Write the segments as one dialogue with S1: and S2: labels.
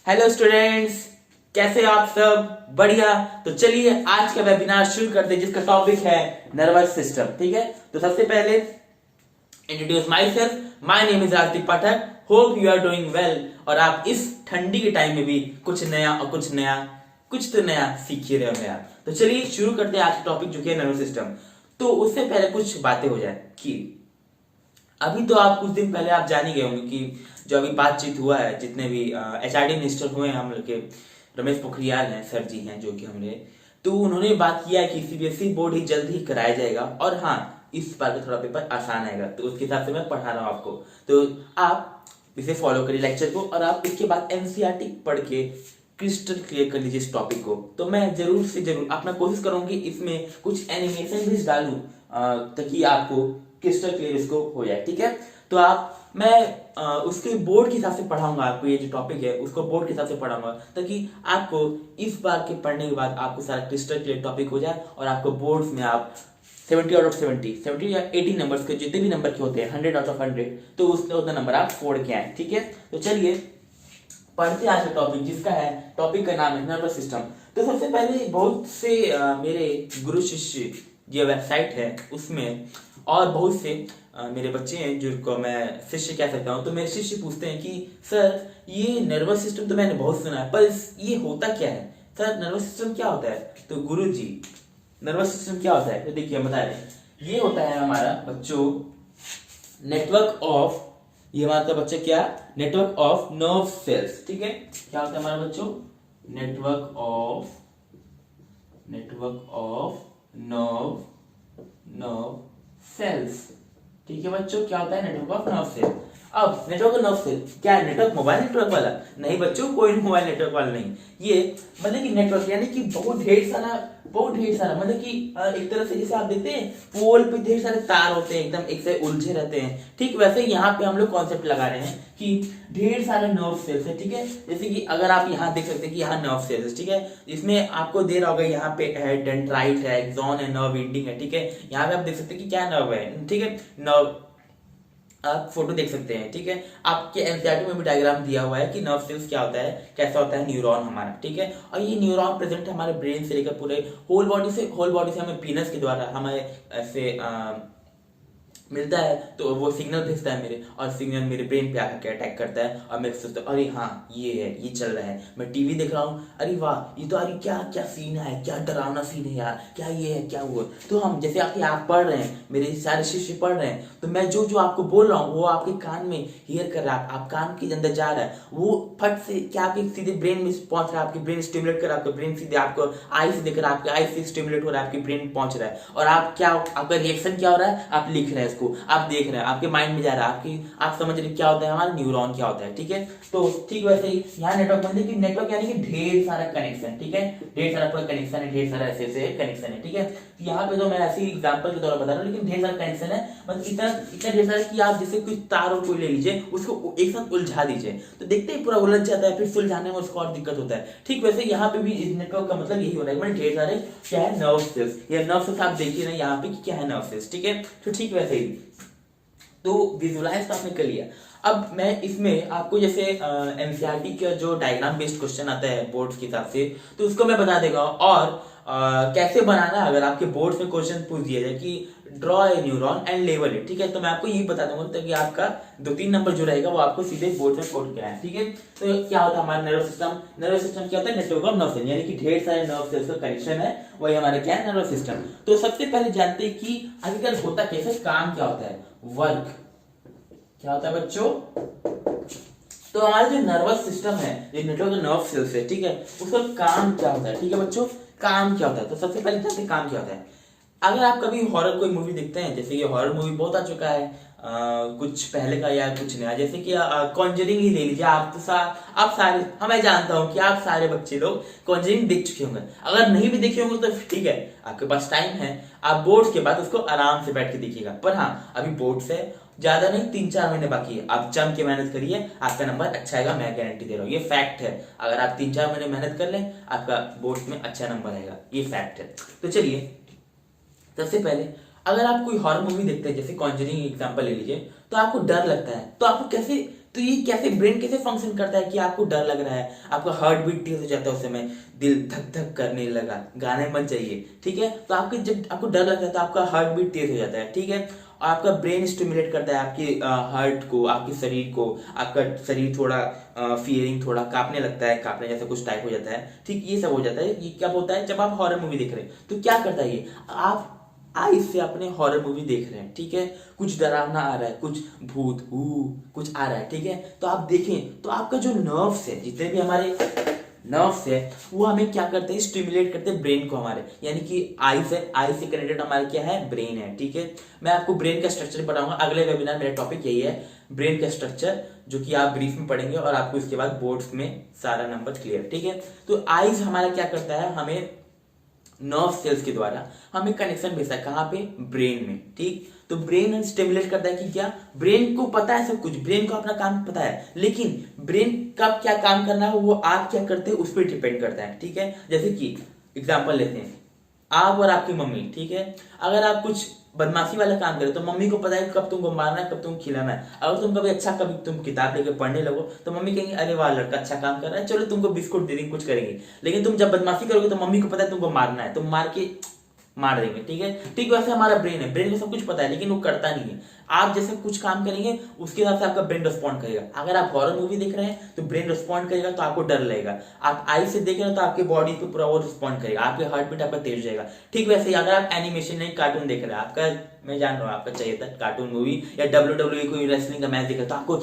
S1: Hello students, कैसे हो आप सब? बढ़िया। तो चलिए आज का वेबिनार शुरू करते हैं जिसका टॉपिक है नर्वस सिस्टम। ठीक है, तो सबसे पहले introduce my self. My name is Aarti Pathak. Hope you are doing well और आप इस ठंडी के टाइम में भी कुछ तो नया सीख ही रहे होंगे आप। तो चलिए शुरू करते हैं आज का टॉपिक जो कि है नर्वस सिस्टम। तो उससे पहले कुछ बातें हो जाए कि अभी तो आप कुछ दिन पहले आप जान ही गए होंगे कि जो अभी बातचीत हुआ है, जितने भी एचआरडी मिनिस्टर हुए हैं हम लोग के, रमेश पोखरियाल हैं सर जी हैं जो कि हमने, तो उन्होंने बात किया है कि सीबीएसई बोर्ड ही जल्द ही कराया जाएगा और हाँ, इस बार का थोड़ा पेपर आसान आएगा। तो उसके हिसाब से मैं पढ़ा रहा हूँ आपको, तो आप इसे फॉलो करिए लेक्चर को और आप इसके बाद एनसीईआरटी पढ़ के क्रिस्टल क्लियर कर लीजिए इस टॉपिक को। तो मैं जरूर से जरूर अपना कोशिश करूंगी इसमें कुछ एनिमेशन भी डालूं ताकि आपको क्रिस्टल क्लियर इसको हो जाए। ठीक है, तो मैं उसके बोर्ड के हिसाब से पढ़ाऊंगा आपको, ये जो टॉपिक है उसको बोर्ड के हिसाब से पढ़ाऊंगा ताकि आपको इस बार के पढ़ने के बाद आपको सारा क्रिस्टल क्लियर टॉपिक हो जाए और आपको बोर्ड्स में आप 70 आउट ऑफ 70 या 80 नंबर्स के जितने भी नंबर के होते हैं 100 आउट ऑफ 100, तो उसने उतना नंबर आप फोड़ के आए। ठीक है, तो चलिए पढ़ते आज का टॉपिक जिसका है, टॉपिक का नाम है नर्वस सिस्टम। तो सबसे पहले बहुत से मेरे गुरु शिष्य ये वेबसाइट है उसमें और बहुत से मेरे बच्चे हैं जिनको मैं शिष्य कह सकता हूँ, तो मेरे शिष्य पूछते हैं कि सर ये नर्वस सिस्टम तो मैंने बहुत सुना है पर ये होता क्या है सर, नर्वस सिस्टम क्या होता है? तो गुरु जी नर्वस सिस्टम क्या होता है? तो देखिए हम बता रहे हैं, ये होता है हमारा बच्चों नेटवर्क ऑफ, ये हमारा बच्चा क्या, नेटवर्क ऑफ नर्व सेल्स। ठीक है, क्या होता है हमारा बच्चों? Network of nerve cells. ठीक है बच्चों, क्या होता है नेटवर्क ऑफ नर्व सेल? अब नेटवर्क ऑफ नर्व सेल क्या है? नेटवर्क मोबाइल नेटवर्क वाला नहीं बच्चों, कोई मोबाइल नेटवर्क वाला नहीं। ये मतलब कि नेटवर्क यानी कि बहुत ढेर सारा मतलब कि एक तरह से जैसे आप देखते हैं पोल पे ढेर सारे तार होते हैं एकदम एक से उलझे रहते हैं, ठीक वैसे यहाँ पे हम लोग कॉन्सेप्ट लगा रहे हैं कि ढेर सारे नर्व सेल्स है। ठीक है, जैसे कि अगर आप यहाँ देख सकते हैं कि यहाँ नर्व सेल्स, ठीक है, इसमें आपको दे रहा होगा यहाँ पे है डेंड्राइट है, एक्सॉन है, नर्व एंडिंग है। ठीक है, यहाँ पे आप देख सकते हैं कि क्या नर्व है। ठीक है, नर्व आप फोटो देख सकते हैं। ठीक है, आपके एनसीईआरटी में भी डायग्राम दिया हुआ है कि नर्व सेल्स क्या होता है, कैसा होता है न्यूरॉन हमारा। ठीक है, और ये न्यूरॉन प्रेजेंट है हमारे ब्रेन से लेकर पूरे होल बॉडी से हमें पीनस के द्वारा हमें ऐसे मिलता है, तो वो सिग्नल भेजता है मेरे, और सिग्नल मेरे ब्रेन पे आकर अटैक करता है और मैं सोचता हूँ अरे हाँ ये है, ये चल रहा है, मैं टीवी देख रहा हूँ, अरे वाह ये तो अरे क्या क्या सीन है, क्या डरावना सीन है यार, क्या ये है क्या हुआ। तो हम जैसे आप पढ़ रहे हैं, मेरे सारे शिष्य पढ़ रहे हैं, तो मैं जो जो आपको बोल रहा हूँ वो आपके कान में हियर कर रहा है, आप कान के अंदर जा रहा है, वो फट से क्या आपके सीधे ब्रेन में पहुंच रहा है, आपके ब्रेन स्टिमुलेट कर, आपका ब्रेन सीधे आपको आई से देकर आपके आई से स्टिमुलेट हो रहा है, आपके ब्रेन पहुंच रहा है, और आप क्या, आपका रिएक्शन क्या हो रहा है, आप लिख रहे हैं इसको, आप देख रहे हैं, आपके माइंड में जा रहा है, आप समझ रहे क्या होता है हमारा न्यूरॉन क्या होता है। ठीक है, तो ठीक वैसे ही यहाँ नेटवर्क मतलब कि नेटवर्क यानी कि ढेर सारा कनेक्शन। ठीक है, ढेर सारा पूरा कनेक्शन है, ढेर सारा ऐसे कनेक्शन है। ठीक है, यहाँ पे तो मैं ऐसी एग्जांपल के द्वारा बता रहा हूँ, लेकिन ढेर सारा कनेक्शन है, मतलब इतना ढेर सारा कि आप जैसे कोई तार और कोई ले लीजिए, उसको एक साथ उलझा दीजिए, तो देखते ही पूरा उलझ जाता है, फिर सुलझाने में उसको और दिक्कत होता है। ठीक वैसे यहाँ पे भी इस नेटवर्क का मतलब यही हो रहा है, मतलब ढेर सारे क्या है नर्व सेल्स, ये नर्व सेल्स आप देखिए ना यहाँ पे कि क्या है नर्व सेल्स। ठीक है, तो ठीक वैसे ही तो विजुलाइज तो आपने कर लिया। अब मैं इसमें आपको जैसे एनसीईआरटी का जो डायग्राम बेस्ड क्वेश्चन आता है बोर्ड के हिसाब से, तो उसको मैं बता देगा, और कैसे बनाना है अगर आपके बोर्ड में क्वेश्चन पूछ दिया जाए कि draw a neuron and label it. ठीक है, तो मैं आपको यही बता दूंगा ताकि आपका 2-3 नंबर जो रहेगा वो आपको सीधे बोर्ड में कोट कराए। ठीक है, तो क्या होता है हमारा नर्व सिस्टम क्या होता है? नेटवर्क ऑफ नर्व सेल, यानी कि ढेर सारे नर्व सेल्स का कनेक्शन है, वही हमारा क्या है नर्व सिस्टम। तो सबसे पहले जानते हैं कि आखिरकार होता कैसे, काम क्या होता है, वर्क क्या होता है बच्चों? तो हमारा जो नर्वस सिस्टम है, ये नेटवर्क नर्व सेल्स है, ठीक है, उसका काम क्या होता है? ठीक है बच्चों, काम क्या होता है? तो सबसे पहले जानते हैं काम क्या होता है। अगर आप कभी हॉरर कोई मूवी देखते हैं, जैसे ये हॉरर मूवी बहुत आ चुका है, कुछ पहले का या कुछ नया, जैसे कि कॉन्जरिंग ही ले लीजिए, आप सारे, मैं जानता हूँ कि आप सारे बच्चे लोग कॉन्जरिंग देख चुके होंगे, अगर नहीं भी देखे होंगे तो ठीक है, आपके पास टाइम है, आप बोर्ड के बाद उसको आराम से बैठ के देखिएगा। पर हाँ, अभी बोर्ड से ज्यादा नहीं, 3-4 महीने बाकी है, आप जम के मेहनत करिए, आपका नंबर अच्छा आएगा, मैं गारंटी दे रहा हूँ, ये फैक्ट है। अगर आप 3-4 महीने मेहनत कर लें, आपका बोर्ड में अच्छा नंबर आएगा, ये फैक्ट है। तो चलिए सबसे पहले अगर आप कोई हॉरर मूवी देखते हैं, जैसे कॉन्जरिंग एग्जांपल ले लीजिए, तो आपको डर लगता है, तो आपको कैसे तो ये कैसे ब्रेन कैसे फंक्शन करता है कि आपको डर लग रहा है, आपका हार्ट बीट तेज हो जाता है, उस समय दिल धक धक करने लगा, गाने बन चाहिए, ठीक है। तो आपके जब आपको डर लगता है तो आपका हार्ट बीट तेज हो जाता है, ठीक है। और आपका ब्रेन स्टिमुलेट करता है आपके हार्ट को, आपके शरीर को, आपका शरीर थोड़ा फीलिंग थोड़ा कांपने लगता है, कांपने जैसा कुछ टाइप हो जाता है, ठीक, ये सब हो जाता है। ये क्या होता है जब आप हॉरर मूवी देख रहे हैं तो क्या करता है ये, आप आइज से अपने हॉरर मूवी देख रहे हैं, ठीक है, कुछ डरावना आ रहा है, कुछ भूत कुछ आ रहा है, ठीक है, तो आप देखें तो आपका जो नर्व्स है, जितने भी हमारे नर्व्स है, वो हमें क्या करते हैं, स्टिमुलेट करते हैं ब्रेन को हमारे, यानी कि आई से कनेक्टेड हमारे क्या है, ब्रेन है, ठीक है। मैं आपको ब्रेन का स्ट्रक्चर बताऊंगा अगले वेबिनार, मेरा टॉपिक यही है, ब्रेन का स्ट्रक्चर, जो कि आप ब्रीफ में पढ़ेंगे और आपको इसके बाद बोर्ड्स में सारा नंबर क्लियर, ठीक है। तो आइज हमारा क्या करता है, हमें नर्व सेल्स के द्वारा हमें कनेक्शन भेजता है, कहाँ पे, ब्रेन में, ठीक। तो ब्रेन स्टिमुलेट करता है कि क्या, ब्रेन को पता है सब कुछ, ब्रेन को अपना काम पता है, लेकिन ब्रेन कब क्या काम करना है वो आप क्या करते हैं उस पर डिपेंड करता है, ठीक है। जैसे कि एग्जांपल लेते हैं, आप और आपकी मम्मी, ठीक है, अगर आप कुछ बदमाशी वाला काम करे तो मम्मी को पता है कब तुमको मारना है, कब तुमको खिलाना है। अगर तुम कभी अच्छा, कभी तुम किताब लेके पढ़ने लगो तो मम्मी कहेंगे अरे वाह लड़का अच्छा काम कर रहा है, चलो तुमको बिस्कुट दे देंगे, कुछ करेंगे। लेकिन तुम जब बदमाशी करोगे तो मम्मी को पता है तुमको मारना है, तुम मार के मार देंगे, ठीक है। ठीक वैसे हमारा ब्रेन है, ब्रेन को सब कुछ पता है लेकिन वो करता नहीं है। आप जैसे कुछ काम करेंगे उसके हिसाब से आपका ब्रेन रिस्पॉन्ड करेगा। अगर आप हॉरर मूवी देख रहे हैं तो ब्रेन रिस्पॉन्ड करेगा, तो आपको डर लगेगा। आप आई से देख रहे हैं तो आपके बॉडी पे पूरा वो रिस्पॉन्ड करेगा, आपके हार्ट बीट आपका तेज हो जाएगा। ठीक वैसे ही अगर आप एनिमेशन नहीं कार्टून देख रहे हैं, आपका, मैं जान रहा हूँ आपका चाहिए था कार्टून मूवी या WWE कोई रेसलिंग का मैच देख रहे तो आपको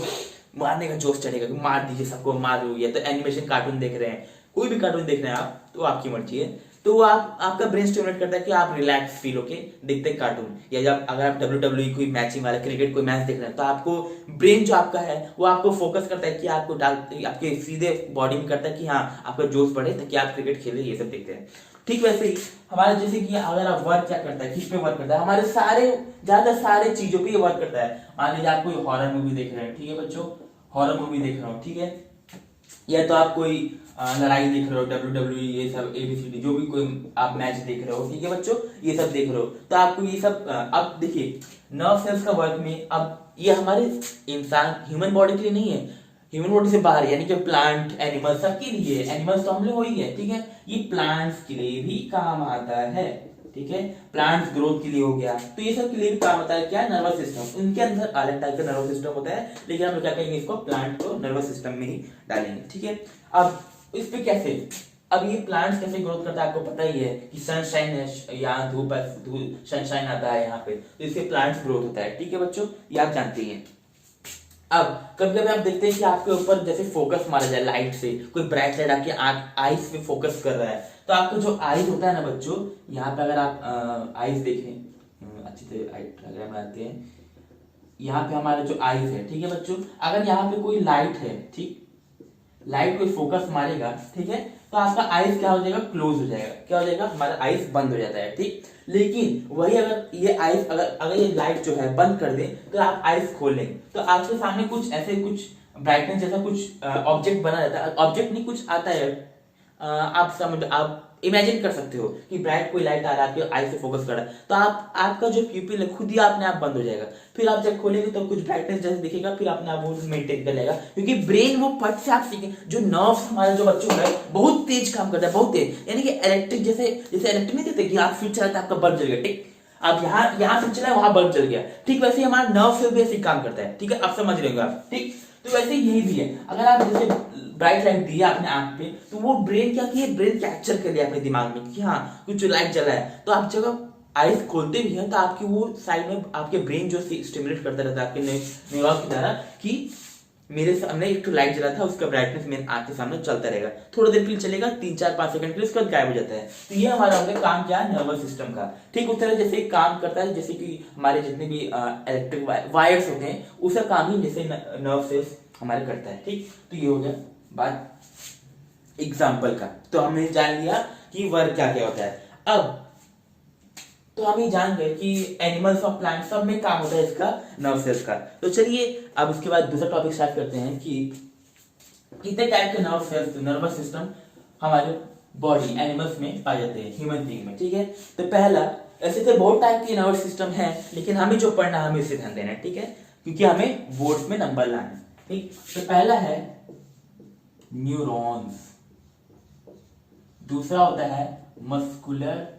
S1: मारने का जोश चढ़ेगा कि मार दीजिए सबको, मार दीजिए। तो एनिमेशन कार्टून देख रहे हैं, कोई भी कार्टून देख रहे हैं आप, तो आपकी मर्जी है, तो वो आपका ब्रेन स्टिमुलेट करता है कि आप रिलैक्स फील होके देखते हैं कार्टून। या जब अगर आप WWE कोई मैचिंग वाला क्रिकेट कोई मैच देख रहे हैं तो आपको ब्रेन जो आपका है वो आपको फोकस करता है कि आपको आपके सीधे बॉडी में करता है कि हाँ आपका जोश बढ़े ताकि आप क्रिकेट खेले, ये सब देखते हैं। ठीक वैसे ही हमारे जैसे कि अगर आप वर्क क्या करता है, किस पे वर्क करता है, हमारे सारे ज्यादा सारे चीजों पे वर्क करता है। मान लीजिए आप कोई हॉरर मूवी देख रहे हैं, ठीक है बच्चों, हॉरर मूवी देख रहा हूँ, ठीक है, या तो आप कोई लड़ाई देख रहे हो, WWE ये सब ABCD जो भी कोई आप मैच देख रहे हो, ठीक है बच्चों, ये सब देख रहे हो, तो आपको ये सब अब देखिए नर्व सेल्स का वर्क में, अब ये हमारे इंसान ह्यूमन बॉडी के लिए नहीं है, ह्यूमन बॉडी से बाहर, यानी कि प्लांट एनिमल सबके लिए, एनिमल्स तो हम लोग हो ही है, ठीक है, ये प्लांट्स के लिए भी काम आता है, ठीक है, प्लांट्स ग्रोथ के लिए हो गया, तो ये सब के लिए भी काम होता है क्या, नर्वस सिस्टम। उनके अंदर अलग टाइप का नर्वस सिस्टम होता है, लेकिन हम लोग क्या करेंगे, इसको प्लांट को नर्वस सिस्टम में ही डालेंगे, ठीक है। अब इस पे कैसे, अब ये प्लांट्स कैसे ग्रोथ करता है आपको पता ही है कि सनशाइन है, यहाँ धूप सनशाइन आता है यहाँ पे, तो इससे प्लांट्स ग्रोथ होता है, ठीक है बच्चों, ये आप जानते हैं। अब कभी कभी आप देखते हैं कि आपके ऊपर जैसे फोकस मारा जाए लाइट से, कोई ब्राइट लाइट आपके आईज पे फोकस कर रहा है, तो आपको जो आईज होता है ना बच्चों, यहाँ पे अगर आप आईज देखें अच्छी तरह डायग्राम बनाते हैं, यहाँ पे हमारे जो आईज है, ठीक है बच्चों, अगर यहाँ पे कोई लाइट है, ठीक, लाइट कोई फोकस मारेगा, ठीक है, तो आपका आईज क्या हो जाएगा, क्लोज हो जाएगा, क्या हो जाएगा, हमारा आईज बंद हो जाता है, ठीक। लेकिन वही अगर ये आईज अगर ये लाइट जो है बंद कर दे तो आप आईज खोलें तो आपके सामने कुछ ऐसे कुछ ब्राइटनेस जैसा कुछ ऑब्जेक्ट बना रहता है, ऑब्जेक्ट नहीं कुछ आता है, आप समझ, आप इमेजिन कर सकते हो कि ब्राइट कोई लाइट आ रहा है आपके आई से फोकस कर रहा है, तो आपका जो प्यूपिल है खुद ही अपने आप बंद हो जाएगा। फिर आप जब खोलेंगे तो कुछ ब्राइटनेस जैसे दिखेगा, फिर अपने आप वो मेंटेन कर लेगा, क्योंकि ब्रेन वो पट से आप सीखे, जो नर्व्स हमारे जो बच्चों है बहुत तेज काम करता है, बहुत तेज, यानी कि इलेक्ट्रिक जैसे इलेक्ट्रिक नहीं देते कि आप स्विच चलाते आपका बल्ब जल गया, ठीक, अब यहाँ स्विच चला वहां बल्ब जल गया, ठीक, वैसे ही हमारा नर्व से भी ऐसे काम करता है, ठीक है, आप समझ रहे हो आप, ठीक। तो वैसे यही भी है, अगर आप जैसे ब्राइट लाइट दिया अपने आंख पे तो वो ब्रेन क्या किया, ब्रेन कैप्चर कर लिया अपने दिमाग में कि हाँ कुछ लाइट जला है, तो आप जब आईज खोलते भी हैं तो आपकी वो साइड में आपके ब्रेन जो स्टिमुलेट करता रहता है आपके न्यूरॉन की तरह कि मेरे सामने एक तो लाइट जला था, उसका ब्राइटनेस मेरे आंख के सामने चलता रहेगा, थोड़ी देर के लिए चलेगा, 3-4-5 सेकंड के लिए, उसके बाद गायब हो जाता है। तो ये हमारा होगा काम क्या है, नर्वस सिस्टम का, ठीक। उस तरह जैसे काम करता है, जैसे कि हमारे जितने भी इलेक्ट्रिक वायर्स होते हैं उसका काम ही जैसे नर्व सेल्स हमारे करता है, ठीक। तो ये हो गया बात एग्जाम्पल का, तो हमने जान लिया कि वर्क क्या क्या होता है। अब तो हम ये जान गए कि एनिमल्स और प्लांट सब में काम होता है इसका नर्व सेल्स का। तो चलिए अब उसके बाद दूसरा टॉपिक स्टार्ट करते हैं कि कितने टाइप के नर्व सेल्स, नर्वस सिस्टम हमारे बॉडी एनिमल्स में पाए जाते हैं, ह्यूमन बीइंग में, ठीक है। तो पहला, ऐसे तो बहुत टाइप के नर्वस सिस्टम है, लेकिन हमें जो पढ़ना है हमें इसे ध्यान देना है, ठीक है, क्योंकि हमें बोर्ड्स में नंबर लाना है। ठीक, तो पहला है न्यूरॉन्स, दूसरा होता है मस्कुलर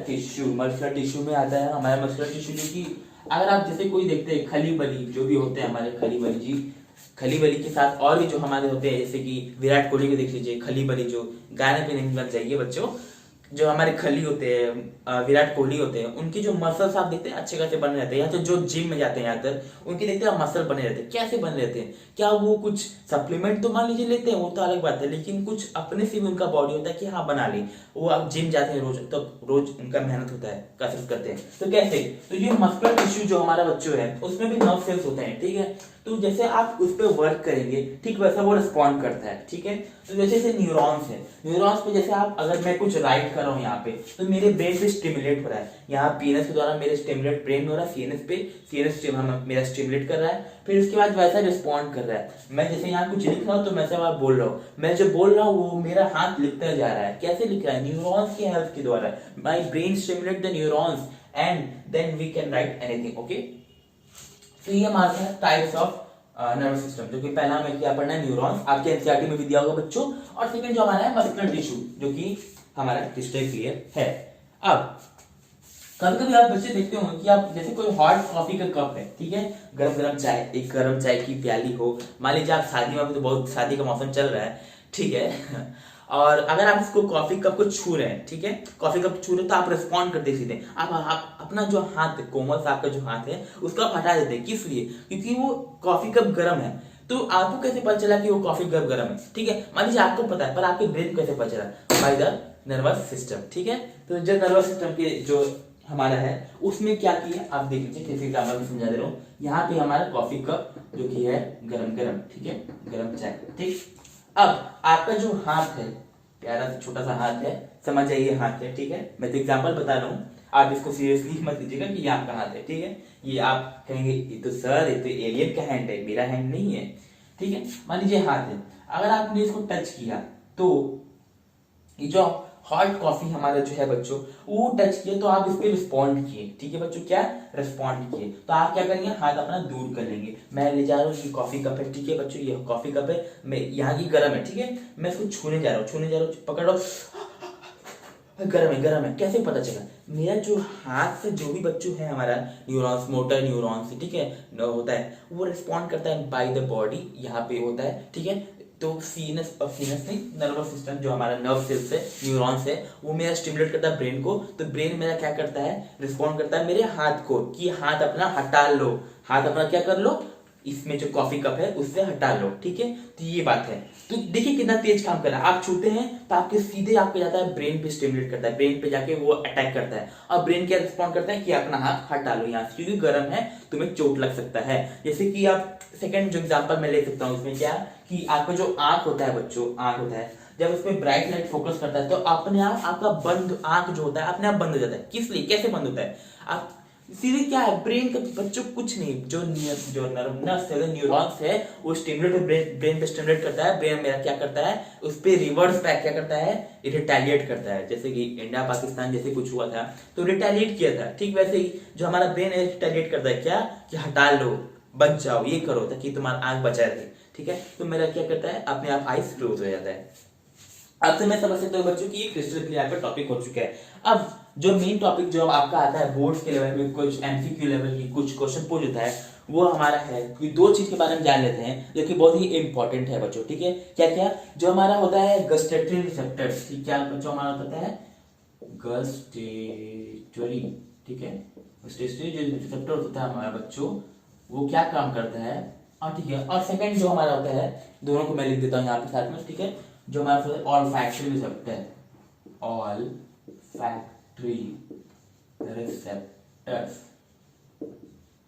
S1: टिश्यू। मस्कुलर टिश्यू में आता है हमारा मस्कुलर टिश्यू, जो कि अगर आप जैसे कोई देखते हैं खली बली जो भी होते हैं हमारे, खली बली जी, खली बली के साथ और भी जो हमारे होते हैं, जैसे कि विराट कोहली को देख लीजिए, खली बली जो गाने पे नहीं बन जाइए बच्चों, जो हमारे खली होते हैं विराट कोहली होते हैं, उनकी जो मसल्स आप देखते हैं अच्छे खासे बने रहते हैं, या तो जो जिम में जाते हैं ज्यादातर उनके देखते हैं मसल बने रहते हैं। कैसे बने रहते हैं? क्या वो कुछ सप्लीमेंट तो मान लीजिए लेते हैं, वो तो अलग बात है, लेकिन कुछ अपने से भी उनका बॉडी होता है कि हाँ बना ली, वो आप जिम जाते हैं रोज, तो रोज उनका मेहनत होता है, कसरत करते हैं। तो कैसे? तो ये मस्कुलर टिश्यू जो हमारा बच्चों है उसमें भी नर्व सेल्स होते हैं, ठीक है। तो जैसे आप उस पर वर्क करेंगे, ठीक वैसा वो रिस्पॉन्ड करता है, ठीक है। तो जैसे न्यूरॉन्स है, न्यूरॉन्स पे जैसे आप अगर मैं कुछ राइट कर रहा हूँ यहाँ पे, तो मेरे ब्रेन पे स्टिमुलेट हो रहा है, यहाँ पीएनएस के द्वारा मेरे स्टिमुलेट ब्रेन हो रहा है, सीएनएस पे, सीएनएस मेरा स्टिमुलेट कर रहा है, फिर उसके बाद वैसा रिस्पॉन्ड कर रहा है। मैं जैसे यहाँ कुछ लिख रहा हूँ तो मैं से बोल रहा हूँ, मैं जो बोल रहा हूँ वो मेरा हाथ लिखता जा रहा है। कैसे लिख रहा है? न्यूरॉन्स के हेल्प के द्वारा। My brain stimulate the neurons and then we can write anything, okay. तो ये हमारे हैं टाइप्स ऑफ नर्वस सिस्टम, जो कि पहला हमें क्या पढ़ना है, न्यूरॉन्स, आपके एनसीईआरटी में भी दिया होगा बच्चों। और सेकंड जो हमारा है मस्कुलर टिश्यू, जो कि हमारा क्रिस्टल क्लियर है। अब कभी कभी आप बच्चे देखते होंगे कि आप जैसे कोई हॉट कॉफी का कप है, ठीक है, गरम गरम चाय, एक गरम चाय की प्याली हो, मान लीजिए आप शादी में, अभी तो बहुत शादी का मौसम चल रहा है, ठीक है और अगर आप इसको कॉफी कप को छू रहे हैं, ठीक है, कॉफी कप छू रहे हैं, तो आप रिस्पॉन्ड करते सीधे, आप अपना जो हाथ, कोमल सा आपका जो हाथ है उसको आप हटा देते हैं। किस लिए? क्योंकि वो कॉफी कप गर्म है। तो आपको कैसे पता चला कि वो कॉफी कप गर्म है? ठीक है, मान लीजिए आपको पता है, पर आपके ब्रेन कैसे पता चला? बाय द नर्वस सिस्टम, ठीक है। तो जो नर्वस सिस्टम के जो हमारा है उसमें क्या किया आप देख लीजिए, जैसे एग्जाम्पल में समझा दे रहा हूँ। यहाँ पे हमारा कॉफी कप जो कि है गरम गरम, ठीक है, गरम चाय, ठीक। अब आपका जो हाथ है, प्यारा सा छोटा सा हाथ है, समझ जाइए हाथ है, ठीक है, मैं तो एग्जाम्पल बता रहा हूँ, आप इसको सीरियसली मत लीजिएगा कि ये आपका हाथ है, ठीक है। ये आप कहेंगे ये तो सर, ये तो एलियन का हैंड है, मेरा हैंड नहीं है, ठीक है। मान लीजिए हाथ है, अगर आपने इसको टच किया तो ये जो हॉट कॉफी हमारा जो है बच्चों, वो टच किए तो आप इस पे रिस्पॉन्ड किए, ठीक है बच्चों, क्या रिस्पॉन्ड किए, तो आप क्या करेंगे, हाथ अपना दूर कर लेंगे। मैं ले जा रहा हूँ, ये कॉफी कप है, ठीक है बच्चों, ये कॉफी कप है, मैं यहाँ की गर्म है, ठीक है, मैं इसको छूने जा रहा हूँ, पकड़ रहा हूँ, गर्म है। कैसे पता चला? मेरा जो हाथ से जो भी बच्चों है हमारा न्यूरॉन्स, मोटर न्यूरॉन्स, ठीक है, होता है, वो रिस्पॉन्ड करता है बाय द बॉडी, यहाँ पे होता है, ठीक है। तो सीनस नहीं, नर्वस सिस्टम जो हमारा नर्व सेल्स है, न्यूरॉन्स है, वो मेरा स्टिमुलेट करता है ब्रेन को, तो ब्रेन मेरा क्या करता है, रिस्पॉन्ड करता है मेरे हाथ को कि हाथ अपना हटा लो, हाथ अपना क्या कर लो, इसमें जो कॉफी कप है उससे हटा लो, ठीक है। तो ये बात है। तो देखिए कितना तेज काम कर रहा है, आप छूते हैं तो आपके सीधे आपके जाता है ब्रेन पे, स्टिमुलेट करता है ब्रेन पे, जाके वो अटैक करता है, और ब्रेन क्या रिस्पॉन्ड करता है कि अपना हाथ हटा लो यहाँ से, क्योंकि गर्म है, तुम्हें चोट लग सकता है। जैसे कि आप सेकंड जो एग्जांपल मैं ले सकता हूँ उसमें क्या, कि आपका जो आंख होता है बच्चों, आंख होता है, जब उसमें ब्राइट लाइट फोकस करता है तो अपने आप आपका बंद आंख जो होता है अपने आप बंद हो जाता है। किस लिए? कैसे बंद होता है? आप सीधे क्या है, ब्रेन का बच्चों कुछ नहीं, जो नर्व्स है, न्यूरॉन्स है, वो स्टिमुलेट ब्रेन पे स्टिमुलेट करता है, ब्रेन मेरा क्या करता है, उस पे रिवर्स बैक क्या करता है, रिटेलिएट करता है। जैसे कि इंडिया पाकिस्तान जैसे कुछ हुआ था तो रिटेलिएट किया था, ठीक वैसे ही जो हमारा ब्रेन है रिटेलिएट करता है क्या, कि हटा लो, बच जाओ, ये करो ताकि तुम्हारा आंख बचा रहे, ठीक है। तो मेरा क्या करता है, अपने आप आइस क्लोज हो जाता है। अब से मैं समझ सकता हूँ बच्चों की ये क्रिस्टल क्लियर का टॉपिक हो चुका है। अब जो मेन टॉपिक जो आपका आता है बोर्ड्स के लेवल में, कुछ एमसीक्यू लेवल की कुछ क्वेश्चन पूछ होता है, वो हमारा है कि दो चीज के बारे में जान लेते हैं जो कि बहुत ही इंपॉर्टेंट है बच्चों, ठीक है। क्या क्या? जो हमारा होता है गस्टेटरी रिसेप्टर्स, ठीक, क्या बच्चों हमारा होता है गस्टेटरी, ठीक है, गस्टेटरी जो रिसेप्टर होता है हमारा बच्चों, वो क्या काम करता है, और ठीक है। और सेकंड जो हमारा होता है, दोनों को मैं लिख देता हूँ यहाँ पे साथ में, ठीक है, जो हमारा ऑल्फैक्टरी रिसेप्टर, ऑल्फैक्टरी रिसेप्टर्स,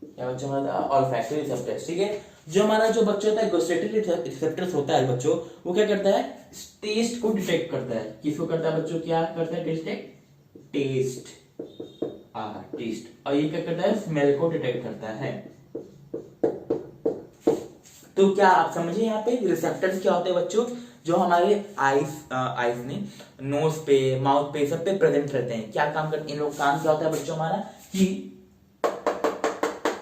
S1: क्या बच्चों हमारा ऑल्फैक्टरी रिसेप्टर्स, ठीक है। जो हमारा जो बच्चा होता है गस्टेटरी रिसेप्टर्स होता है बच्चों, वो क्या करता है, टेस्ट को डिटेक्ट करता है। किसको करता है बच्चों, क्या करता है, टेस्ट, टेस्ट। और ये क्या करता है, स्मेल को डिटेक्ट करता है। तो क्या आप समझे यहाँ पे रिसेप्टर्स क्या होते हैं बच्चों, जो हमारे आईज में, नोज पे, माउथ पे, सब पे प्रेजेंट रहते हैं। क्या काम करते हैं इन लोग, काम क्या होता है बच्चों हमारा, कि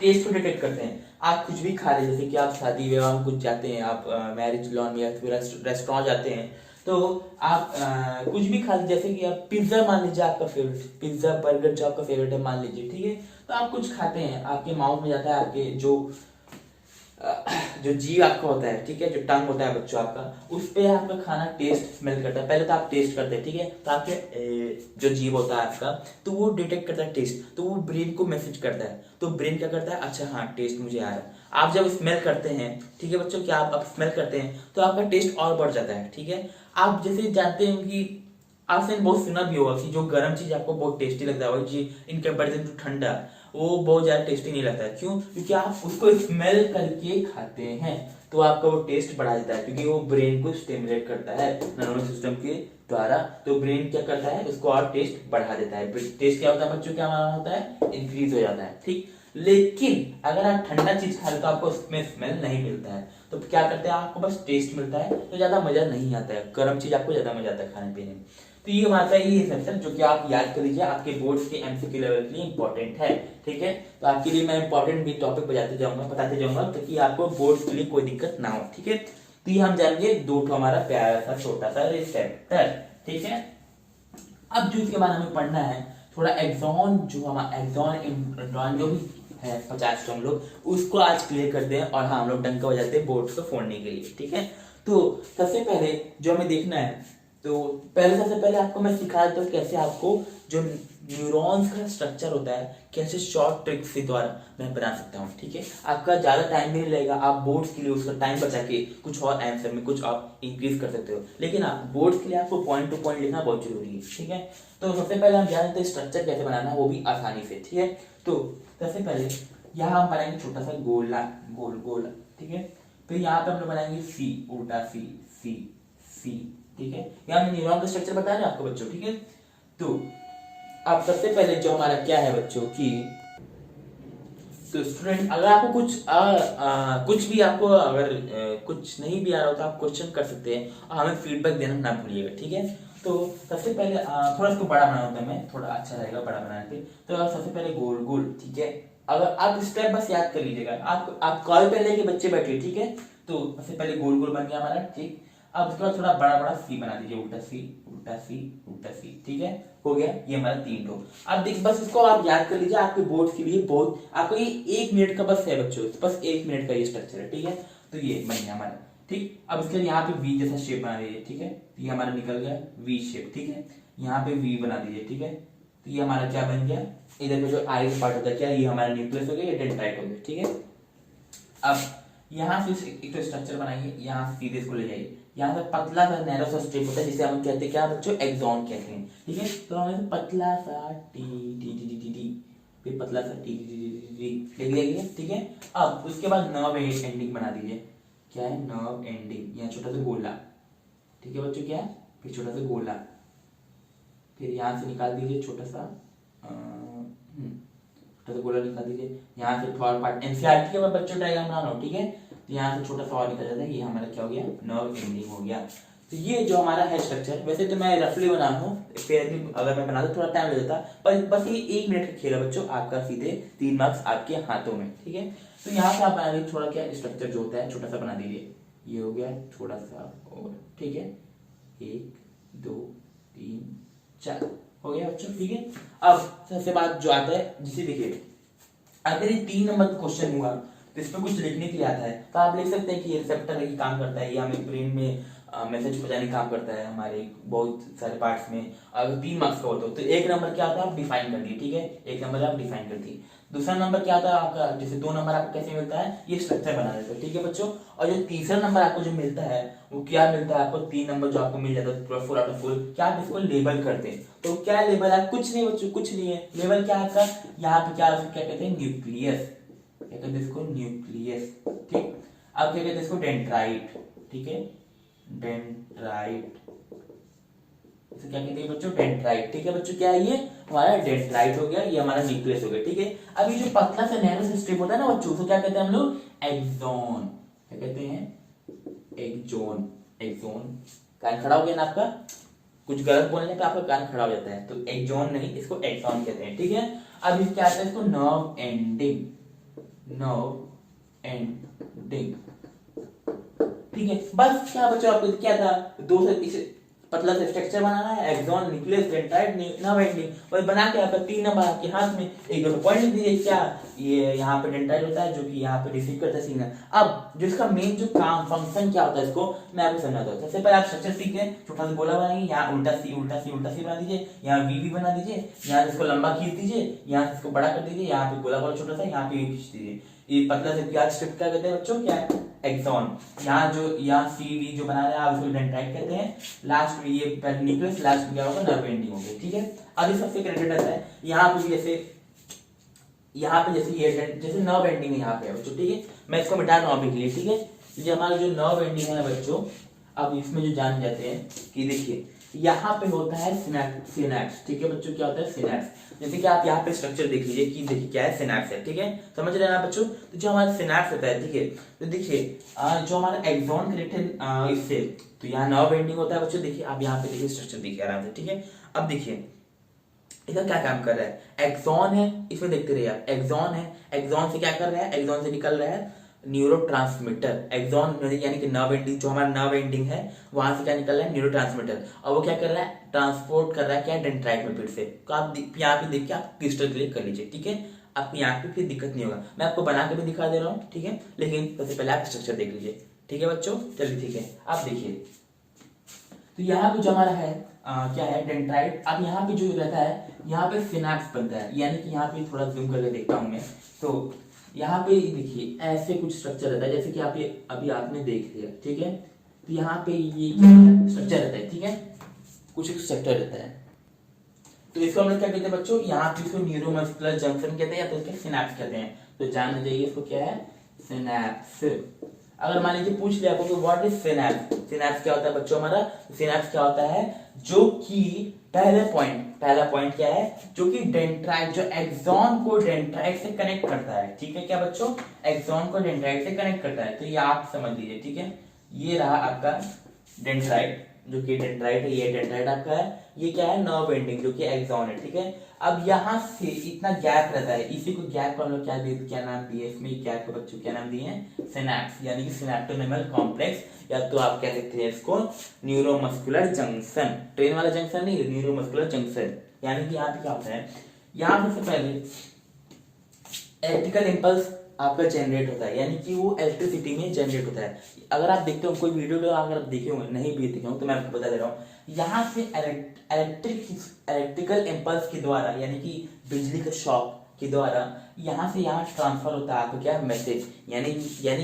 S1: टेस्ट को डिटेक्ट करते हैं। आप कुछ भी खा रहे, जैसे कि आप शादी विवाह में कुछ जाते हैं, आप मैरिज लॉन में या फिर रेस्टोरेंट जाते हैं, तो आप कुछ भी खा लीजिए, जैसे कि आप पिज्ज़ा मान लीजिए, आपका फेवरेट पिज्ज़ा बर्गर जो आपका फेवरेट है मान लीजिए, ठीक है। तो आप कुछ खाते हैं, आपके माउथ में जाता है, आपके जो जीव आपका होता है, ठीक है, जो टंग होता है बच्चों आपका, उस पे आपका खाना टेस्ट स्मेल करता है। पहले तो आप टेस्ट करते हैं, ठीक है, तो आपके जो जीव होता है आपका, तो वो डिटेक्ट करता है टेस्ट, तो वो ब्रेन को मैसेज करता है, तो ब्रेन क्या करता है, अच्छा हाँ टेस्ट मुझे आ रहा है। आप जब स्मेल करते हैं, ठीक है बच्चों, क्या आप स्मेल करते हैं तो आपका टेस्ट और बढ़ जाता है, ठीक है। आप जैसे जानते हैं कि आपने बहुत सुना भी होगा कि जो गर्म चीज आपको बहुत टेस्टी लगता है, वो जी इन कंपेरिजन टू ठंडा, वो बहुत ज्यादा टेस्टी नहीं लगता है। क्यों? क्योंकि आप उसको स्मेल करके खाते हैं, तो आपका वो टेस्ट बढ़ा देता है, क्योंकि वो ब्रेन को स्टिमुलेट करता है नर्वस सिस्टम के द्वारा। तो ब्रेन क्या करता है, उसको और टेस्ट बढ़ा देता है। टेस्ट क्या होता है बच्चों, क्या माना होता है, इंक्रीज हो जाता है, ठीक। लेकिन अगर आप ठंडा चीज खा रहे तो आपको उसमें स्मेल नहीं मिलता है, तो क्या करते हैं, आपको बस टेस्ट मिलता है, तो ज्यादा मजा नहीं आता है। गर्म चीज आपको ज्यादा मजा आता है खाने पीने में। तो ये हमारा ये सेक्शन जो कि आप याद कर लीजिए, आपके बोर्ड्स के एमसीक्यू लेवल के लिए इंपॉर्टेंट है, ठीक है। तो आपके लिए मैं इंपॉर्टेंट भी टॉपिक बताते जाऊंगा ताकि आपको बोर्ड्स के लिए कोई दिक्कत ना हो, ठीक है। तो ये हम जानेंगे दो हमारा प्यारा सा छोटा सा रिसेप्टर, ठीक है। अब जो इसके बारे में पढ़ना है थोड़ा एक्सॉन, जो हमारा एक्सॉन जो भी है 50 हम लोग उसको आज क्लियर करते हैं, और हाँ हम लोग डंका बजाते हैं बोर्ड्स को फोड़ने के लिए, ठीक है। तो सबसे पहले जो हमें देखना है, तो सबसे पहले आपको मैं सिखा देता हूँ कैसे आपको जो न्यूरॉन्स का स्ट्रक्चर होता है, कैसे शॉर्ट ट्रिक्स के द्वारा मैं बना सकता हूँ, ठीक है। आपका ज्यादा टाइम भी नहीं लगेगा, आप बोर्ड्स के लिए उसका टाइम बचा के कुछ और आंसर में कुछ आप इंक्रीज कर सकते हो, लेकिन आप बोर्ड्स के लिए आपको पॉइंट टू पॉइंट लिखना बहुत जरूरी है, ठीक है। तो सबसे पहले हम जानते हैं स्ट्रक्चर कैसे बनाना है, वो भी आसानी से, ठीक है। तो सबसे पहले यहाँ हम बनाएंगे छोटा सा गोला, गोल, ठीक है। फिर यहाँ पे हम लोग बनाएंगे सी, उल्टा सी, सी, सी, ठीक है। यहाँ न्यूरॉन का स्ट्रक्चर बताया ना आपको बच्चों, ठीक है। तो अब सबसे पहले जो हमारा क्या है बच्चों की, तो स्टूडेंट अगर आपको कुछ भी आपको अगर कुछ नहीं भी आ रहा हो तो आप क्वेश्चन कर सकते हैं, और हमें फीडबैक देना ना भूलिएगा, ठीक है। तो सबसे पहले थोड़ा इसको बड़ा बनाना होता है, मैं थोड़ा अच्छा रहेगा बड़ा बनाने पे। तो सबसे पहले गोल गोल, ठीक है। अगर आप स्टेप बस याद कर लीजिएगा, आप कॉल पे लेके बच्चे बैठिए, ठीक है। तो सबसे पहले गोल गोल बन गया हमारा, ठीक। अब उसके बाद थोड़ा बड़ा बड़ा सी बना दीजिए, उल्टा सी, उल्टा सी, उल्टा सी, ठीक है। हो गया ये हमारा 3 ठो। अब देख बस इसको आप याद कर लीजिए, आपके बोर्ड के लिए बहुत आपको ये 1 मिनट का बस है बच्चों, बस 1 मिनट का ये स्ट्रक्चर है, ठीक है। तो ये बन गया हमारा, ठीक। अब इसके लिए यहाँ पे वी जैसा शेप बना दीजिए, ठीक है। तो ये हमारा निकल गया वी शेप, ठीक है। यहाँ पे वी बना दीजिए, ठीक है। तो ये हमारा क्या बन गया, इधर पे जो आई पार्ट होता है क्या, ये हमारा न्यूक्लियस हो गया, ये डेंड्राइट हो गया, ठीक है। अब यहाँ से एक तो स्ट्रक्चर बनाइए, यहाँ सीधे इसको ले जाइए, यहाँ से पतला सा नैरो सा स्ट्रिप होता है जिसे हम कहते हैं क्या बच्चों, एक्सॉन कहते हैं, ठीक है। तो हमें पतला सा T T T T T T, फिर पतला सा T T T T T लिख दिया, ठीक है। अब उसके बाद नर्व एंडिंग बना दीजिए, क्या है नर्व एंडिंग, यहाँ छोटा सा गोला, ठीक है बच्चों, क्या है, फिर छोटा सा गोला, फिर यहाँ से निकाल दीजिए छोटा सा छोटा सा गोला निकाल दीजिए। यहाँ से थर्ड पार्ट एनसीईआरटी के बच्चों डायग्राम बना लो, ठीक है। तो यहाँ से छोटा सा और निकल जाता है, ये हमारा क्या हो गया, नर्व एंडिंग हो गया। तो ये जो हमारा है स्ट्रक्चर, वैसे तो मैं रफली बना हूँ, फिर भी अगर मैं बनाता थोड़ा टाइम लग जाता, पर बस ये 1 मिनट का खेल है बच्चों, आपका सीधे 3 मार्क्स आपके हाथों में, ठीक है। तो यहाँ से आप बना लीजिए थोड़ा क्या स्ट्रक्चर जो होता है छोटा सा बना दीजिए, ये हो गया थोड़ा सा और, ठीक है। 1 2 3 4 हो गया बच्चों, ठीक है। अब सबसे बात जो आता है, जिसे देखिए अगर ये 3 नंबर का क्वेश्चन हुआ तो इसमें कुछ लिखने के लिए आता है, तो आप लिख सकते हैं कि ये रिसेप्टर है, ये काम करता है, ये हमें ब्रेन में मैसेज पहुंचाने काम करता है हमारे बहुत सारे पार्ट्स में। अगर 3 मार्क्स का होता तो 1 नंबर क्या आता है, आप डिफाइन कर दिए, ठीक है। 1 नंबर आप डिफाइन कर दिए। दूसरा नंबर क्या आता है आपका, जैसे 2 नंबर आपको कैसे मिलता है, ये स्ट्रक्चर बना देते हैं, ठीक है बच्चों। और जो तीसरा नंबर आपको जो मिलता है वो क्या मिलता है आपको, 3 नंबर जो आपको मिल जाता है 4 आउट ऑफ 4, क्या आप इसको लेबल करते हैं। तो क्या लेबल है, कुछ नहीं बच्चों, कुछ नहीं है। लेबल क्या आपका, यहाँ पे क्या कहते हैं, न्यूक्लियस, क्या कहते हैं इसको, न्यूक्लियस, ठीक। अब क्या कहते हैं इसको, डेंड्राइट, ठीक है, डेंड्राइट, इसे क्या कहते हैं बच्चों, डेंड्राइट, ठीक है बच्चों। क्या है ये हमारा डेंड्राइट हो गया, ये हमारा न्यूक्लियस हो गया, ठीक है। अब ये जो पतला सा नैरो सा स्ट्रिप होता है ना बच्चों, उसको क्या कहते हैं हम लोग, एक्सॉन, क्या कहते हैं, एक्सॉन, एक्सॉन। कान खड़ा हो गया ना आपका, कुछ गलत बोलने पे आपका कान खड़ा हो जाता है, तो एक्सॉन नहीं, इसको एक्सॉन कहते हैं, ठीक है। अब क्या आता है इसको, नर्व एंडिंग, नर्व एंडिंग। ठीक है, बस क्या बच्चों आपको क्या था, दो से इसे पतला सा स्ट्रक्चर बनाना है, axon, nucleus, dendrite, nerve ending. और बना के आपका 3 नंबर आपके हाथ में, एक दो पॉइंट लिख दीजिए। क्या ये यहाँ पे डेंड्राइट होता है जो कि यहाँ पे रिसीव करता है सिग्नल। अब जो इसका मेन जो काम फंक्शन क्या होता है इसको मैं आपको समझाता हूँ। सबसे पहले आप स्ट्रक्चर सीख गए, छोटा सा गोला बनाएंगे, यहाँ उल्टा सी उल्टा सी उल्टा सी बना दीजिए, यहाँ वी बना दीजिए, यहाँ से इसको लंबा खींच दीजिए, यहाँ से इसको बड़ा कर दीजिए, यहाँ पे गोला गोला छोटा सा, यहाँ पे खींच दीजिए। ये पतला से प्याज स्ट्रिप क्या कहते हैं बच्चों, क्या है, एक्सॉन। यहाँ जो यहाँ सी वी जो बना रहे हैं आप उसको डेंड्राइट कहते हैं। लास्ट में ये न्यूक्लियस, लास्ट में क्या होगा, नर्व एंडिंग होगी। ठीक है, अब ये सबसे कनेक्टेड रहता है। यहाँ पे जैसे यहाँ पे जैसे ये जैसे नर्व एंडिंग है यहाँ पे बच्चों। ठीक है, मैं इसको मिटा रहा हूँ अभी के लिए। ठीक है, ये हमारा जो नर्व एंडिंग है बच्चों, अब इसमें जो जान जाते हैं कि देखिए यहाँ पे होता है सिनैप्स। ठीक है बच्चों, क्या होता है, सिनैप्स। जैसे कि आप यहाँ पे स्ट्रक्चर देख लीजिए कि देखिए क्या है, सिनैप्स है। ठीक है, समझ रहे हैं ना बच्चों। तो जो हमारा सिनैप्स होता है, ठीक है, तो देखिए जो हमारा एक्सॉन कनेक्टेड इससे, तो यहाँ नर्व एंडिंग होता है बच्चों। देखिए आप यहाँ पे देखिए स्ट्रक्चर देखिए आराम से। ठीक है, अब देखिए इसका क्या काम कर रहा है, एक्सॉन है, इसमें देखते रहिए आप, एक्सॉन है, एक्सॉन से क्या कर रहा है, एक्सॉन से निकल रहा है न्यूरोट्रांसमीटर। एक्सॉन यानी कि नर्व एंडिंग, जो हमारा नर्व एंडिंग है वहां से क्या निकल रहा है, न्यूरोट्रांसमीटर। और वो क्या कर रहा है, ट्रांसपोर्ट कर रहा है क्या, डेंड्राइट में फिर से। तो आप यहाँ पे देख के आप क्रिस्टल क्लियर कर लीजिए। ठीक है, आपको यहाँ पे फिर दिक्कत नहीं होगा, मैं आपको बना के भी दिखा दे रहा हूँ। ठीक है, लेकिन सबसे पहले आप स्ट्रक्चर देख लीजिए। ठीक है बच्चों, चलिए ठीक है, आप देखिए तो यहाँ पे जो हमारा है क्या है, डेंड्राइट। अब यहाँ पे जो रहता है, यहाँ पे सिनैप्स बनता है, यानी कि यहाँ पे थोड़ा जूम करके देखता हूँ मैं। तो यहाँ पे देखिए ऐसे कुछ स्ट्रक्चर रहता है, जैसे कि आप ये अभी आपने देख लिया। ठीक है, तो यहाँ पे ये स्ट्रक्चर रहता है। ठीक है, कुछ एक स्ट्रक्चर रहता है, तो इसको हम लोग क्या कहते हैं बच्चों, यहाँ पे इसको न्यूरोमस्कुलर जंक्शन कहते हैं या तो इसके सिनैप्स कहते हैं। तो जान जाइए इसको क्या है, सिनैप्स। अगर मान लीजिए पूछ लिया आपको कि व्हाट इज सिनैप्स, सिनैप्स क्या होता है बच्चों हमारा, सिनैप्स क्या होता है, जो कि पहला पॉइंट क्या है, जो कि डेंड्राइट, जो एक्सॉन को डेंड्राइट से कनेक्ट करता है। ठीक है क्या बच्चों, एक्सॉन को डेंड्राइट से कनेक्ट करता है। तो ये आप समझ लीजिए। ठीक है, ये रहा आपका डेंड्राइट, जो कि डेंड्राइट है, ये डेंड्राइट आपका है। ये क्या है, नर्व एंडिंग, जो कि एक्सॉन है। ठीक है, अब यहाँ से इतना गैप रहता है, इसी को गैप को हम लोग क्या नाम दिए, इसमें गैप को बच्चों क्या नाम दिए हैं, सिनैप्स, यानी कि सिनैप्टोनेमल कॉम्प्लेक्स, या तो आप कह सकते हैं इसको न्यूरोमस्कुलर जंक्शन। ट्रेन वाला जंक्शन नहीं, न्यूरोमस्कुलर जंक्शन। यानी कि यहाँ पे क्या होता है, यहाँ पे सबसे पहले इलेक्ट्रिकल इंपल्स आपका जनरेट होता है, यानी कि वो इलेक्ट्रिसिटी में जनरेट होता है। अगर आप देखते हो कोई वीडियो अगर आप देखे होंगे, नहीं भी देखे होंगे तो मैं आपको बता दे रहा हूँ, यहाँ से इलेक्ट्रिकल इंपल्स के द्वारा, यानी कि बिजली के शॉक के द्वारा यहाँ से यहाँ ट्रांसफर होता है आपको क्या, मैसेज। यानी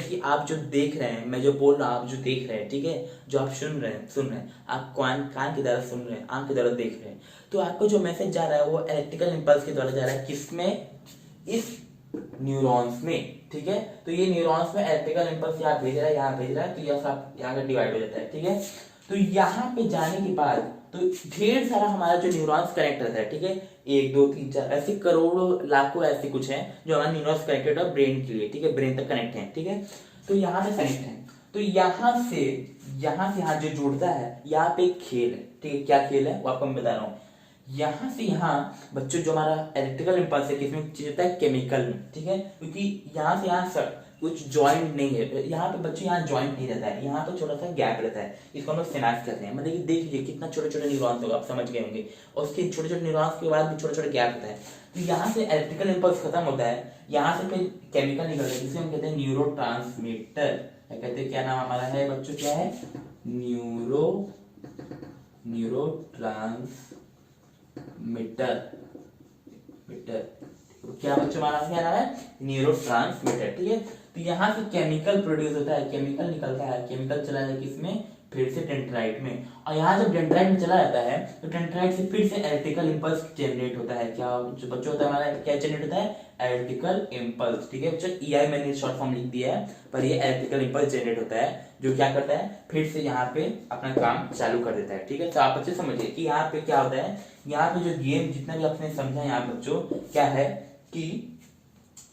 S1: कि आप जो देख रहे हैं, मैं जो बोल रहा हूँ आप जो देख रहे हैं, ठीक है, जो आप सुन रहे हैं, आप कान के द्वारा सुन रहे हैं, आंख के द्वारा देख रहे हैं, तो आपको जो मैसेज जा रहा है वो इलेक्ट्रिकल इंपल्स के द्वारा जा रहा है, किसमें, इस न्यूरॉन्स में। ठीक है, तो ये न्यूरॉन्स में इलेक्ट्रिकल इंपल्स यहाँ भेज रहा है, यहाँ भेज रहा है, तो यह सब यहाँ का डिवाइड हो जाता है। ठीक है, तो यहाँ पे जाने के बाद तो ढेर सारा हमारा जो न्यूरॉन्स कनेक्ट रहता है। ठीक है, 1 2 3 4 ऐसे करोड़ों लाखों ऐसे कुछ हैं जो हमारे न्यूरॉन्स कनेक्टेड है ब्रेन के लिए। ठीक है, ब्रेन तक कनेक्ट है। ठीक है, तो यहाँ पे कनेक्ट है, तो यहाँ से यहाँ जो जुड़ता है, यहाँ पे एक खेल है। ठीक है, क्या खेल है वो आपको मैं बता रहा हूँ। यहाँ से यहाँ बच्चों जो हमारा इलेक्ट्रिकल इंपल्स है किसमें चीज होता है, केमिकल में। ठीक है, क्योंकि यहाँ से यहाँ कुछ जॉइंट नहीं है, यहाँ पे बच्चों यहाँ जॉइंट नहीं रहता है, यहाँ पे छोटा सा गैप रहता है, इसको हम लोग सिनैप्स कहते हैं। मतलब देख लीजिए कितना छोटे छोटे न्यूरॉन्स होगा, आप समझ गए होंगे, और उसके छोटे छोटे न्यूरॉन्स के बाद भी छोटे छोटे गैप होता है। तो यहाँ से इलेक्ट्रिकल इंपल्स खत्म होता है, यहाँ से फिर केमिकल निकलता है जिसे हम कहते हैं न्यूरो ट्रांसमीटर। कहते हैं क्या नाम हमारा है बच्चों, क्या है, न्यूरो ट्रांसमीटर। क्या बच्चों हमारा क्या नाम है, न्यूरोट्रांसमीटर। ठीक है, तो यहाँ से केमिकल प्रोड्यूस होता है, केमिकल निकलता है, केमिकल चला जाता है किसमें, फिर से डेंड्राइट में, और यहाँ जब डेंड्राइट में चला जाता है तो डेंड्राइट से फिर से इलेक्ट्रिकल इंपल्स जनरेट होता है। क्या जो बच्चों होता है हमारा, क्या जनरेट होता है, इलेक्ट्रिकल इंपल्स। ठीक है बच्चों, EI मैंने शॉर्ट फॉर्म लिख दिया है, पर ये इलेक्ट्रिकल इंपल्स जनरेट होता है, जो क्या करता है, फिर से यहाँ पे अपना काम चालू कर देता है। ठीक है, तो आप बच्चे समझिए कि यहाँ पे क्या होता है, यहाँ पे जो गेम जितना भी आपने समझा यहाँ बच्चों, क्या है कि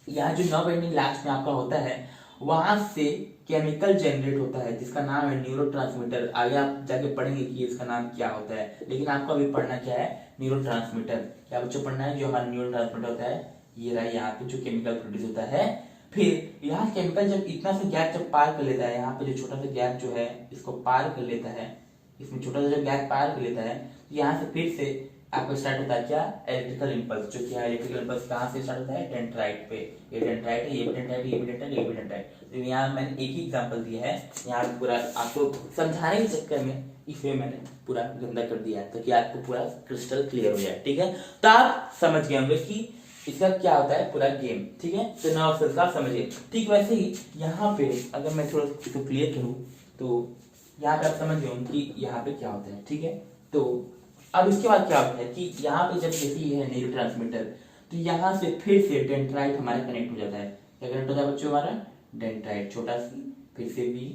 S1: यहाँ जो नर्व एंडिंग लास्ट में आपका होता है, वहां से केमिकल जनरेट होता है जिसका नाम है न्यूरोट्रांसमीटर। आगे आप जाके पढ़ेंगे कि इसका नाम क्या होता है, लेकिन आपको अभी पढ़ना क्या है, न्यूरोट्रांसमीटर। क्या बच्चों पढ़ना है, जो हमारा न्यूरोट्रांसमीटर होता है, ये रहा यहाँ पे जो केमिकल प्रोड्यूस होता है फिर यहाँ केमिकल जब इतना सा गैप जब पार कर लेता है, यहाँ पे जो छोटा सा गैप जो है इसको पार कर लेता है, इसमें छोटा सा जब गैप पार कर लेता है तो यहाँ से फिर से आपको स्टार्ट होता है क्या, इलेक्ट्रिकल इंपल्स। जो कि इलेक्ट्रिकल इंपल्स कहाँ से स्टार्ट होता है, डेंड्राइट पे। ये डेंड्राइट है, ये भी डेंड्राइट, ये भी डेंड्राइट, ये भी डेंड्राइट। तो यहाँ मैंने एक ही एग्जांपल दिया है, यहाँ पूरा आपको समझाने के चक्कर में इसे मैंने पूरा गंदा कर दिया है ताकि आपको पूरा क्रिस्टल क्लियर हो जाए। ठीक है, तो आप समझ गए होंगे कि इसका क्या होता है पूरा गेम। ठीक है, तो नर्व सेल्स का समझिए। ठीक वैसे ही यहाँ पे अगर मैं थोड़ा इसको क्लियर करूँ तो यहाँ पे आप समझ गए होंगे कि यहाँ पे क्या होता है। ठीक है, तो अब इसके बाद क्या होता है कि यहाँ पे जब जैसे ये है न्यूरो ट्रांसमीटर, तो यहाँ से फिर से डेंड्राइट हमारा कनेक्ट हो जाता है। क्या कनेक्ट होता है बच्चों, हमारा डेंड्राइट, छोटा सी, फिर से बी,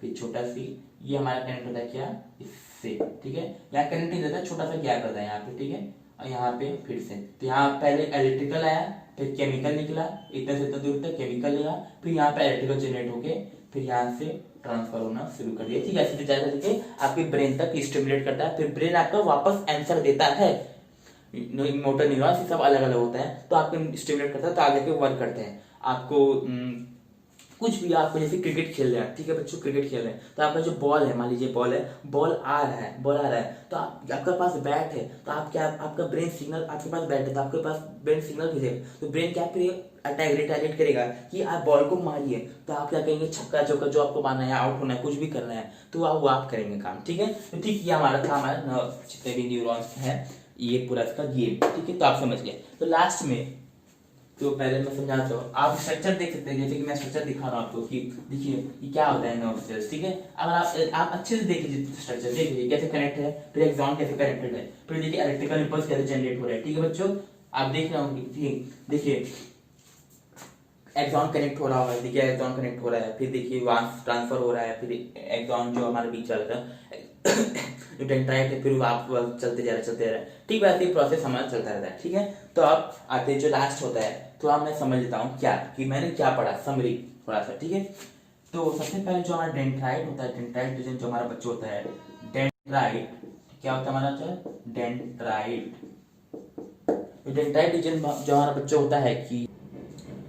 S1: फिर छोटा सी, ये हमारा कनेक्ट होता है क्या, इससे। ठीक है, यहाँ कनेक्ट नहीं होता है, छोटा सा गैप रहता है यहाँ पे। ठीक है, और यहाँ पे फिर से, तो यहाँ पहले इलेक्ट्रिकल आया, फिर केमिकल निकला, इतना से इतना दूर तक केमिकल लिया, फिर यहाँ पे इलेक्ट्रिकल जनरेट होके फिर यहाँ से ट्रांसफर होना शुरू कर दिया। ठीक है, ऐसे ज्यादा करके आपके ब्रेन तक स्टिमुलेट करता है, फिर ब्रेन आपका वापस आंसर देता है। मोटर न्यूरॉन्स ये सब अलग अलग होता है, तो आपको स्टिमुलेट करता है, तो आगे के वर्क करते हैं। आपको कुछ भी, आपको जैसे क्रिकेट खेल रहे हैं, ठीक है बच्चों, क्रिकेट खेल रहे हैं, तो आपका जो बॉल है, मान लीजिए बॉल है, बॉल आ रहा है, बॉल आ रहा है, तो आपके पास बैट है, तो आप क्या, आपका ब्रेन सिग्नल, आपके पास बैट है तो आपके पास ब्रेन सिग्नल भेजेगा, तो ब्रेन क्या अटैक रिटालिएट करेगा कि आप बॉल को मारिए, तो आप क्या कहेंगे, छक्का चौका जो आपको मारना है, आउट होना है, कुछ भी करना है, तो वो आप करेंगे काम। ठीक है, तो ठीक ये हमारा था, हमारा जितने भी न्यूरॉन्स है, ये पूरा इसका गेम। ठीक है, तो आप समझ गए। तो लास्ट में तो पहले मैं समझाता हूँ, आप स्ट्रक्चर देख सकते हैं, जैसे कि मैं स्ट्रक्चर दिखा रहा हूँ आपको कि देखिए ये क्या होता है नर्व सेल्स। ठीक है, अगर आप अच्छे से देखिए स्ट्रक्चर, देखिए कैसे कनेक्ट है, फिर एक्सॉन कैसे कनेक्टेड है, फिर देखिए इलेक्ट्रिकल इंपल्स कैसे जनरेट हो रहा है। ठीक है बच्चों, आप देख रहे होंगे, देखिए एक्सॉन कनेक्ट हो रहा होगा, देखिए एक्सॉन कनेक्ट हो रहा है, फिर देखिए ट्रांसफर हो रहा है, फिर एक्सॉन जो हमारे बीच चल रहा है जो डेंड्राइट है, फिर आप चलते जा रहे हैं। ठीक वैसे ही प्रोसेस हमारा चलता रहता है। ठीक है, तो अब आते जो लास्ट होता है, तो अब मैं समझ लेता हूँ क्या कि मैंने क्या पढ़ा, समरी थोड़ा सा। ठीक है, तो सबसे पहले जो हमारा डेंड्राइट होता है, डेंड्राइट रीजन जो हमारा बच्चा होता है, डेंड्राइट क्या होता है हमारा, डेंड्राइट। डेंड्राइट रीजन जो हमारा बच्चा होता है कि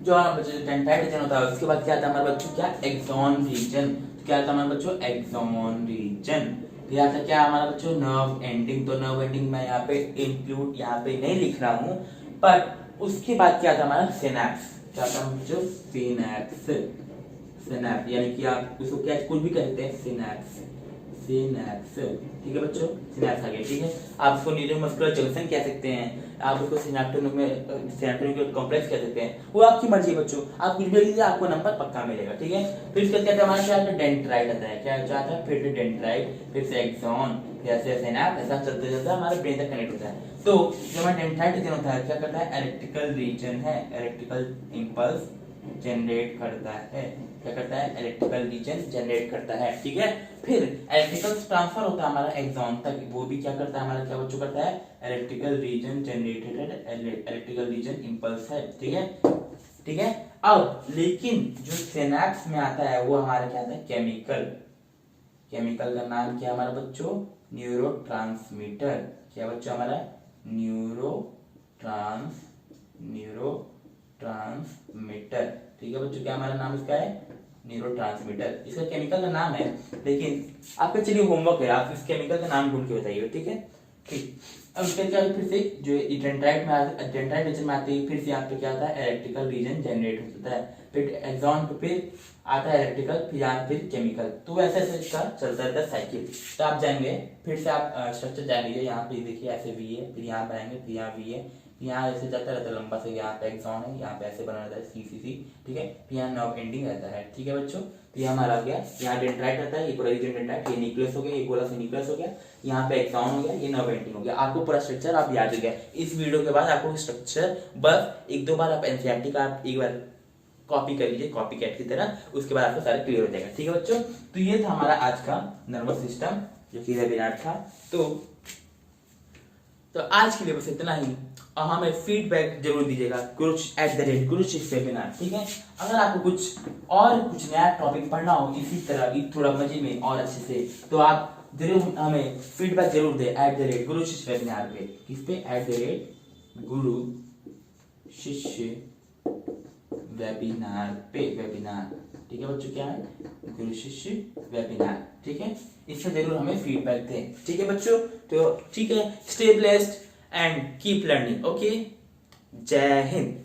S1: जो हमारा बच्चा डेंड्राइट रीजन होता है, उसके बाद क्या आता है हमारे बच्चों, क्या, एक्सॉन रीजन। तो क्या आता है हमारे बच्चों, एक्सॉन रीजन। फिर आता क्या हमारा बच्चों, नर्व एंडिंग। तो नर्व एंडिंग मैं यहाँ पे इंक्लूड यहाँ पे नहीं लिख रहा हूँ, पर उसके बाद क्या आता है हमारा, सिनैप्स। क्या आता है बच्चों, सिनैप्स। सिनैप्स यानी कि आप उसको क्या कुछ भी कहते हैं, सिनैप्स, सिनैप्स। ठीक है बच्चों, सिनैप्स आ गया। ठीक है, आप उसको न्यूरोमस्कुलर जंक्शन कह सकते हैं, आप उसको सिनैप्टिक कॉम्प्लेक्स कह सकते हैं, वो आपकी मर्जी है बच्चों, आप कुछ भी लीजिए, आपको नंबर पक्का मिलेगा। ठीक है, फिर इसके बाद हमारा क्या डेंड्राइट आता है, क्या आता है, फिर डेंड्राइट, फिर से एक्सॉन, फिर ऐसे सिनैप्स, ऐसा चलते चलते हमारे ब्रेन तक कनेक्ट होता है। तो जो हमारा डेंड्राइट रीजन होता है, क्या करता है, इलेक्ट्रिकल रीजन है, इलेक्ट्रिकल इंपल्स जनरेट करता है। क्या करता है, इलेक्ट्रिकल रीजन जनरेट करता है। ठीक है, फिर इलेक्ट्रिकल ट्रांसफर होता है हमारा एक्सॉन तक, वो भी क्या करता है हमारा, क्या बच्चों करता है, electrical region generated, electrical region impulse है। ठीक है, ठीक है। अब लेकिन जो सिनैप्स में आता है वो हमारा क्या आता है, केमिकल। केमिकल का नाम क्या हमारा बच्चों, न्यूरोट्रांसमीटर। क्या बच्चों हमारा, न्यूरोट्रांसमीटर। ठीक है बच्चों, क्या हमारा नाम इसका है, न्यूरोट्रांसमीटर। इसका केमिकल का नाम है, लेकिन आपका चलिए होमवर्क है, आप इस केमिकल का नाम ढूंढ के बताइए। ठीक है, ठीक। अब इसके क्या, फिर से जो डेंड्राइट में डेंड्राइट रीजन में आते ही फिर से यहाँ पे क्या आता है, इलेक्ट्रिकल रीजन जनरेट होता है, फिर एक्सॉन पे फिर आता है इलेक्ट्रिकल, फिर यहाँ फिर केमिकल। तो ऐसे ऐसे इसका चलता रहता है साइकिल। तो आप जाएंगे, फिर से आप स्ट्रक्चर जान लीजिए, यहाँ पे देखिए ऐसे वी है, फिर यहाँ पे आएंगे, फिर यहाँ वी है, यहाँ ऐसे जाता रहता है लंबा से, यहाँ पे एक्सॉन है, यहाँ पे ऐसे बना रहता है सी सी सी। ठीक है, फिर यहाँ नर्व एंडिंग रहता है। ठीक है बच्चों, तो ये हमारा आ गया, यहाँ डेंड्राइट रहता है, ये पूरा रीजन डेंड्राइट, ये न्यूक्लियस हो गया, ये गोला से न्यूक्लियस हो गया, यहाँ पे एक्सॉन हो गया, ये नर्व एंडिंग हो गया। आपको पूरा स्ट्रक्चर आप याद हो गया। इस वीडियो के बाद आपको स्ट्रक्चर बस एक दो बार आप एनसीईआरटी का आप एक बार कॉपी कर लीजिए, कॉपी कैट की तरह, उसके बाद आपको सारा क्लियर हो जाएगा। ठीक है बच्चों, तो ये था हमारा आज का नर्वस सिस्टम जो कि वेबिनार था। तो आज के लिए बस इतना ही, और हमें फीडबैक जरूर दीजिएगा गुरुश वेबिनार। ठीक है, अगर आपको कुछ नया टॉपिक पढ़ना हो इसी तरह थोड़ा मजे में और अच्छे से, तो आप जरूर हमें फीडबैक जरूर दें गुरुश वेबिनार पे। किस पे, गुरु शिष्य वेबिनार पे, वेबिनार, ठीक है बच्चों, क्या है, गुरु शिष्य वेबिनार, ठीक है। इसमें जरूर हमें फीडबैक दें, ठीक है बच्चों। तो ठीक है, stay blessed and keep learning, okay. जय हिंद।